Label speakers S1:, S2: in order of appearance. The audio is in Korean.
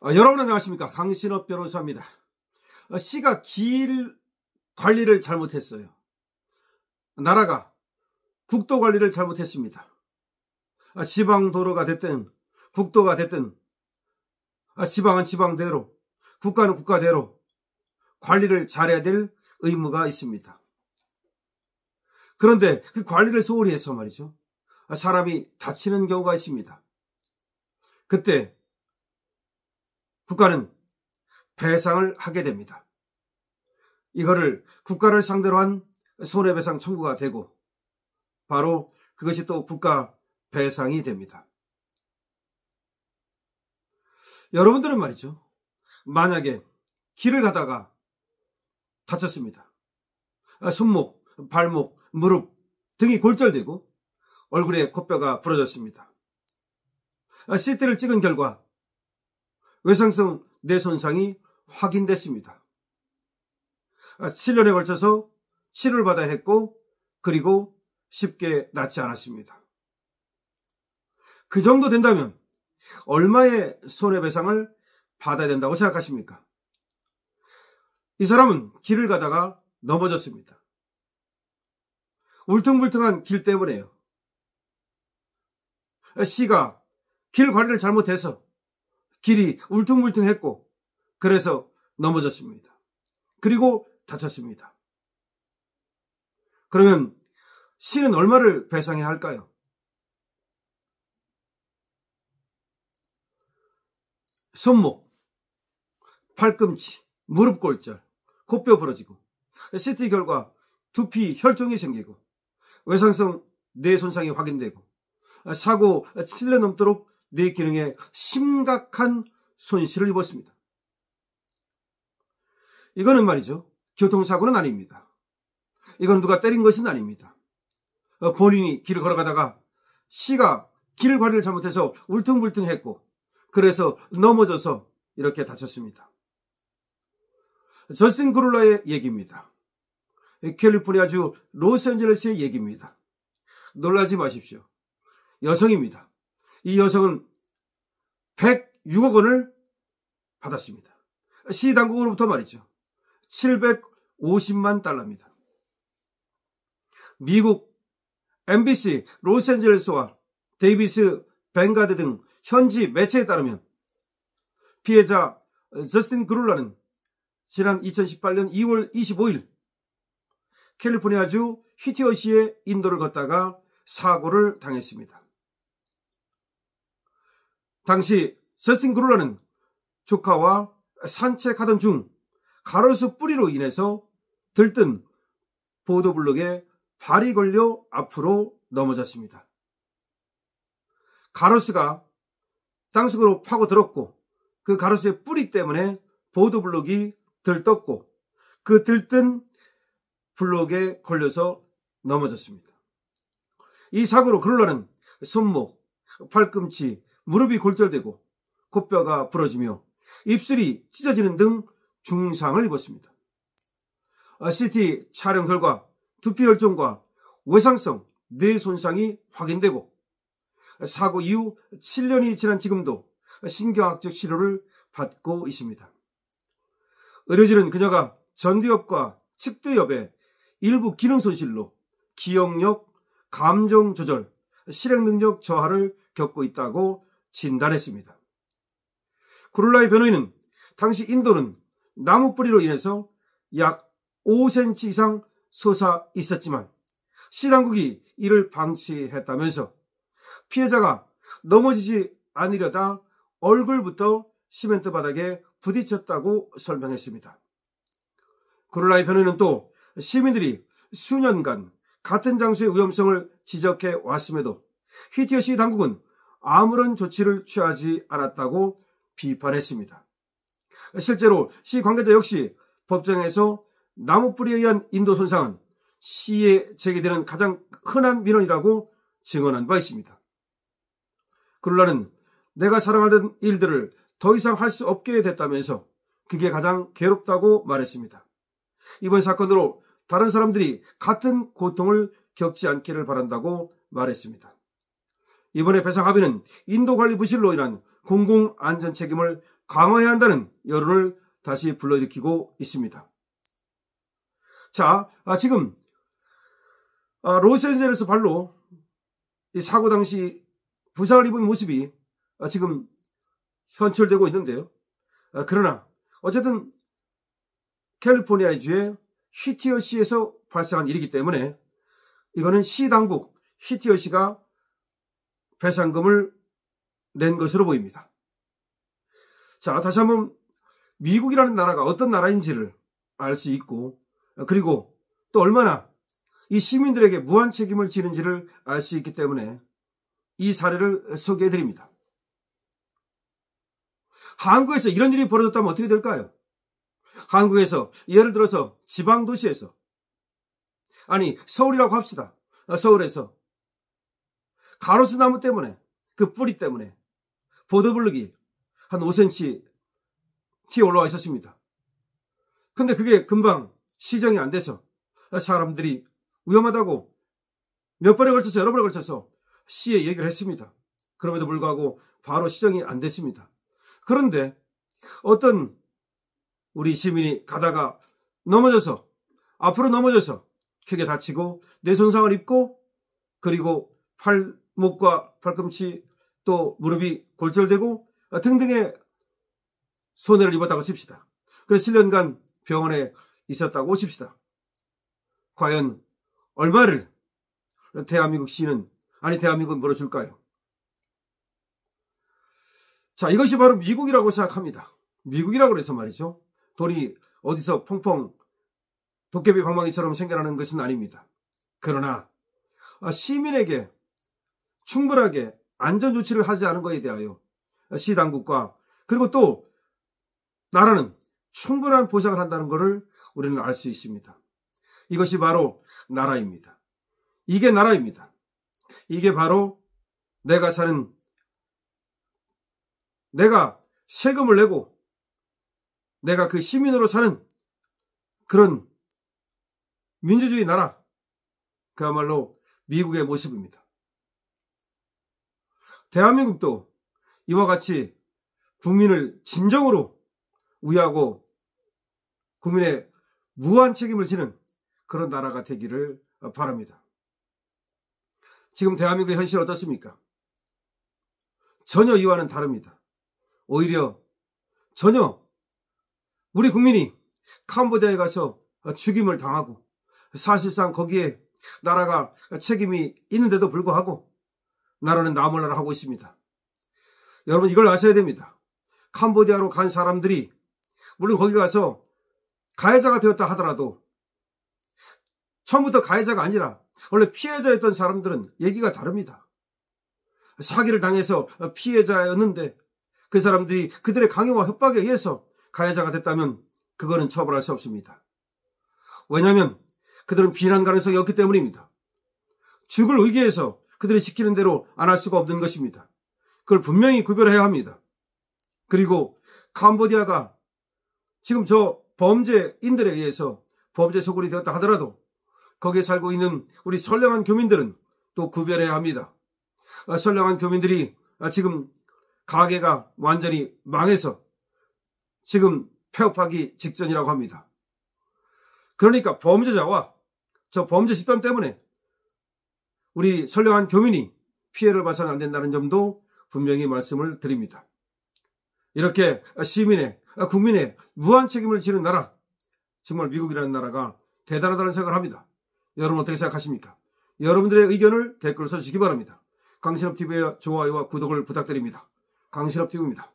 S1: 여러분 안녕하십니까? 강신업 변호사입니다. 시가 길 관리를 잘못했어요. 나라가 국도 관리를 잘못했습니다. 지방도로가 됐든 국도가 됐든 지방은 지방대로, 국가는 국가대로 관리를 잘해야 될 의무가 있습니다. 그런데 그 관리를 소홀히 해서 말이죠, 사람이 다치는 경우가 있습니다. 그때 국가는 배상을 하게 됩니다. 이거를 국가를 상대로 한 손해배상 청구가 되고, 바로 그것이 또 국가 배상이 됩니다. 여러분들은 말이죠, 만약에 길을 가다가 다쳤습니다. 손목, 발목, 무릎 등이 골절되고 얼굴에 코뼈가 부러졌습니다. CT를 찍은 결과 외상성 뇌손상이 확인됐습니다. 7년에 걸쳐서 치료를 받아야 했고, 그리고 쉽게 낫지 않았습니다. 그 정도 된다면 얼마의 손해배상을 받아야 된다고 생각하십니까? 이 사람은 길을 가다가 넘어졌습니다. 울퉁불퉁한 길 때문에요. 시가 길 관리를 잘못해서 길이 울퉁불퉁했고, 그래서 넘어졌습니다. 그리고 다쳤습니다. 그러면 시는 얼마를 배상해야 할까요? 손목, 팔꿈치, 무릎 골절, 코뼈 부러지고, CT 결과 두피 혈종이 생기고, 외상성 뇌 손상이 확인되고, 사고 7년 넘도록 뇌 기능에 심각한 손실을 입었습니다. 이거는 말이죠, 교통사고는 아닙니다. 이건 누가 때린 것은 아닙니다. 본인이 길을 걸어가다가 시가 길 관리를 잘못해서 울퉁불퉁했고, 그래서 넘어져서 이렇게 다쳤습니다. 저스틴 그룰라의 얘기입니다. 캘리포니아주 로스앤젤레스의 얘기입니다. 놀라지 마십시오. 여성입니다. 이 여성은 106억 원을 받았습니다. 시 당국으로부터 말이죠. 750만 달러입니다. 미국 MBC 로스앤젤레스와 데이비스 뱅가드 등 현지 매체에 따르면 피해자 저스틴 그룰라는 지난 2018년 2월 25일 캘리포니아주 휘티어시의 인도를 걷다가 사고를 당했습니다. 당시 저스틴 그룰라는 조카와 산책하던 중 가로수 뿌리로 인해서 들뜬 보도블록에 발이 걸려 앞으로 넘어졌습니다. 가로수가 땅속으로 파고들었고, 그 가로수의 뿌리 때문에 보도블록이 들떴고, 그 들뜬 블록에 걸려서 넘어졌습니다. 이 사고로 그룰라는 손목, 팔꿈치, 무릎이 골절되고 코뼈가 부러지며 입술이 찢어지는 등 중상을 입었습니다. CT 촬영 결과 두피 혈종과 외상성 뇌 손상이 확인되고, 사고 이후 7년이 지난 지금도 신경학적 치료를 받고 있습니다. 의료진은 그녀가 전두엽과 측두엽의 일부 기능 손실로 기억력, 감정 조절, 실행 능력 저하를 겪고 있다고 진단했습니다. 그룰라의 변호인은 당시 인도는 나무 뿌리로 인해서 약 5cm 이상 솟아 있었지만 시 당국이 이를 방치했다면서 피해자가 넘어지지 않으려다 얼굴부터 시멘트 바닥에 부딪혔다고 설명했습니다. 그룰라의 변호인은 또 시민들이 수년간 같은 장소의 위험성을 지적해 왔음에도 휘티어시 당국은 아무런 조치를 취하지 않았다고 비판했습니다. 실제로 시 관계자 역시 법정에서 나무 뿌리에 의한 인도 손상은 시에 제기되는 가장 흔한 민원이라고 증언한 바 있습니다. 그룰라는 내가 사랑하던 일들을 더 이상 할 수 없게 됐다면서 그게 가장 괴롭다고 말했습니다. 이번 사건으로 다른 사람들이 같은 고통을 겪지 않기를 바란다고 말했습니다. 이번에 배상 합의는 인도 관리 부실로 인한 공공안전 책임을 강화해야 한다는 여론을 다시 불러일으키고 있습니다. 자, 지금 로스앤젤레스 발로 이 사고 당시 부상을 입은 모습이 지금 현출되고 있는데요. 그러나 어쨌든 캘리포니아주의 휘티어시에서 발생한 일이기 때문에 이거는 시 당국 휘티어시가 배상금을 낸 것으로 보입니다. 자, 다시 한번 미국이라는 나라가 어떤 나라인지를 알 수 있고, 그리고 또 얼마나 이 시민들에게 무한 책임을 지는지를 알 수 있기 때문에 이 사례를 소개해 드립니다. 한국에서 이런 일이 벌어졌다면 어떻게 될까요? 한국에서 예를 들어서 지방 도시에서, 아니 서울이라고 합시다. 서울에서 가로수 나무 때문에, 그 뿌리 때문에 보도블럭이 한 5cm 튀어 올라와 있었습니다. 근데 그게 금방 시정이 안 돼서 사람들이 위험하다고 몇 번에 걸쳐서, 여러 번에 걸쳐서 시에 얘기를 했습니다. 그럼에도 불구하고 바로 시정이 안 됐습니다. 그런데 어떤 우리 시민이 가다가 넘어져서, 앞으로 넘어져서 크게 다치고 뇌 손상을 입고, 그리고 팔목과 팔꿈치 또 무릎이 골절되고 등등의 손해를 입었다고 칩시다. 그래서 7년간 병원에 있었다고 칩시다. 과연 얼마를 대한민국 시는, 아니 대한민국은 물어줄까요? 자, 이것이 바로 미국이라고 생각합니다. 미국이라고 해서 말이죠, 돈이 어디서 펑펑 도깨비 방망이처럼 생겨나는 것은 아닙니다. 그러나 시민에게 충분하게 안전조치를 하지 않은 것에 대하여 시당국과 그리고 또 나라는 충분한 보상을 한다는 것을 우리는 알 수 있습니다. 이것이 바로 나라입니다. 이게 나라입니다. 이게 바로 내가 사는, 내가 세금을 내고 내가 그 시민으로 사는 그런 민주주의 나라, 그야말로 미국의 모습입니다. 대한민국도 이와 같이 국민을 진정으로 위하고 국민의 무한 책임을 지는 그런 나라가 되기를 바랍니다. 지금 대한민국의 현실은 어떻습니까? 전혀 이와는 다릅니다. 오히려 전혀 우리 국민이 캄보디아에 가서 죽임을 당하고, 사실상 거기에 나라가 책임이 있는데도 불구하고 나라는 나몰라라 하고 있습니다. 여러분, 이걸 아셔야 됩니다. 캄보디아로 간 사람들이 물론 거기 가서 가해자가 되었다 하더라도 처음부터 가해자가 아니라 원래 피해자였던 사람들은 얘기가 다릅니다. 사기를 당해서 피해자였는데 그 사람들이 그들의 강요와 협박에 의해서 가해자가 됐다면 그거는 처벌할 수 없습니다. 왜냐하면 그들은 비난 가능성이 없기 때문입니다. 죽을 위기에서 그들이 시키는 대로 안 할 수가 없는 것입니다. 그걸 분명히 구별해야 합니다. 그리고 캄보디아가 지금 저 범죄인들에 의해서 범죄 소굴이 되었다 하더라도 거기에 살고 있는 우리 선량한 교민들은 또 구별해야 합니다. 선량한 교민들이 지금 가게가 완전히 망해서 지금 폐업하기 직전이라고 합니다. 그러니까 범죄자와 저 범죄 집단 때문에 우리 선량한 교민이 피해를 봐서는 안 된다는 점도 분명히 말씀을 드립니다. 이렇게 시민의, 국민의 무한 책임을 지는 나라, 정말 미국이라는 나라가 대단하다는 생각을 합니다. 여러분 어떻게 생각하십니까? 여러분들의 의견을 댓글로 써주시기 바랍니다. 강신업TV의 좋아요와 구독을 부탁드립니다. 강신업TV입니다.